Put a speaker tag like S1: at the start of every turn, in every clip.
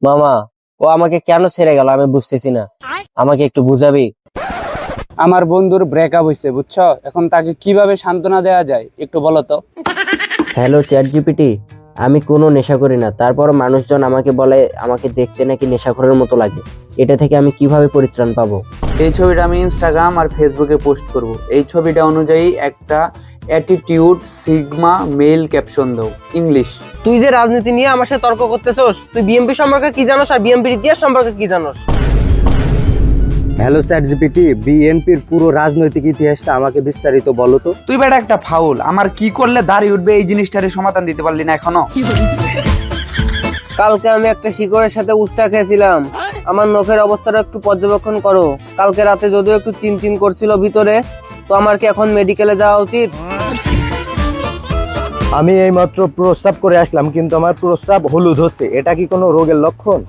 S1: মামা, ও আমাকে কেন ছেড়ে গেল আমি বুঝতেছি না, আমাকে একটু বুঝাবি?
S2: আমার বন্ধুর ব্রেকআপ হয়েছে বুঝছো, এখন তাকে কিভাবে সান্ত্বনা দেওয়া যায় একটু বলো তো।
S1: হ্যালো চ্যাট জিপিটি, আমি কোনো নেশা করি না, তারপর মানুষজন আমাকে বলে আমাকে দেখতে নাকি নেশাখোরের মতো লাগে। এটা থেকে আমি কিভাবে পরিত্রাণ পাবো?
S2: এই ছবিটা আমি ইনস্টাগ্রাম আর ফেসবুকে পোস্ট করব। এই ছবিটা অনুযায়ী একটা অ্যাটিটিউড সিগমা মেল ক্যাপশন দাও, ইংলিশ।
S3: তুই যে রাজনীতি নিয়ে আমার সাথে তর্ক করতেছস, তুই বিএমপি সম্পর্কে কি জানোস আর বিএমপির ইতিহাস সম্পর্কে কি জানোস?
S4: হ্যালো চ্যাট জিপিটি, বিএনপির পুরো রাজনৈতিক ইতিহাসটা আমাকে বিস্তারিত বলো তো।
S5: তুই বেটা একটা ফাউল, আমার কি করলে দাড়ি উঠবে এই জিনিসটারে সমাধান দিতে পারলি না এখনো?
S3: কালকে আমি একটা শিকড়ের সাথে উস্তা খেয়েছিলাম, আমার নখের অবস্থাটা একটু পর্যবেক্ষণ করো। কালকে রাতে যদিও একটু চিনচিন করছিল ভিতরে, তো আমার কি এখন মেডিকেলে যাওয়া উচিত?
S4: আমি এইমাত্র প্রস্রাব করে আসলাম, কিন্তু আমার প্রস্রাব হলুদ হচ্ছে, এটা কি কোনো রোগের লক্ষণ?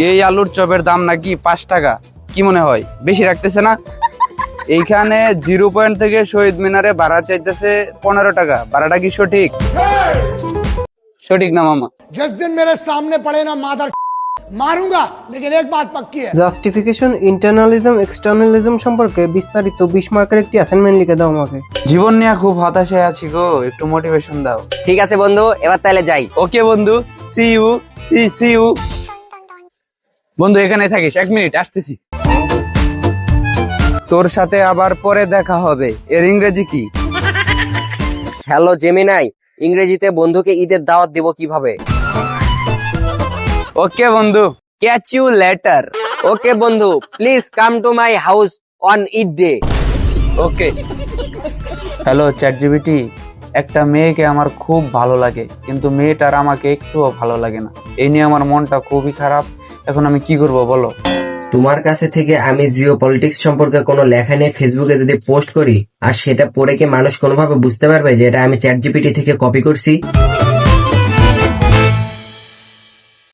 S5: এই আলুর চপের দাম নাকি 5 টাকা, কি মনে হয় বেশি রাখতেছে না? এইখানে 0 পয়েন্ট থেকে শহীদ মিনারে ভাড়া চাইতেছে 15 টাকা, ভাড়াটা কি সঠিক? সঠিক না মামা?
S6: जिस दिन मेरे सामने पड़े ना मादर मारूंगा, लेकिन एक बात पक्की है।
S3: জাস্টিফিকেশন, ইন্টারনালিজম, এক্সটার্নালিজম সম্পর্কে বিস্তারিত 20 মার্কের একটি অ্যাসাইনমেন্ট লিখে দাও আমাকে।
S5: জীবন নিয়ে খুব হতাশায় আছি গো, একটু মোটিভেশন দাও।
S1: ঠিক আছে বন্ধু, এবার তাহলে যাই।
S5: ওকে বন্ধু, সি ইউ, সি ইউ। বন্ধু এখানে থাকিস, 1 মিনিট আসতেছি। তোর সাথে আবার পরে দেখা হবে। এর ইংরেজি কি?
S1: হ্যালো জেমিনাই, ইংরেজিতে বন্ধুকে ঈদের দাওয়াত দিব কিভাবে?
S5: ওকে বন্ধু,
S1: ক্যাচ ইউ লেটার। ওকে বন্ধু, please come to my house on Eid day.
S5: Okay. Hello ChatGPT, একটা মেয়েকে আমার খুব ভালো লাগে, কিন্তু মেয়েটার আমাকে একটুও ভালো লাগে না। এই নিয়ে আমার মনটা খুবই খারাপ, এখন আমি কি করব বলো?
S1: তোমার কাছে থেকে আমি জিও পলিটিক্স সম্পর্কে কোনো লেখা নিয়ে ফেসবুকে যদি পোস্ট করি, আর সেটা পড়ে কি মানুষ কোনোভাবে বুঝতে পারবে যে এটা আমি চ্যাট জিপিটি থেকে কপি করছি?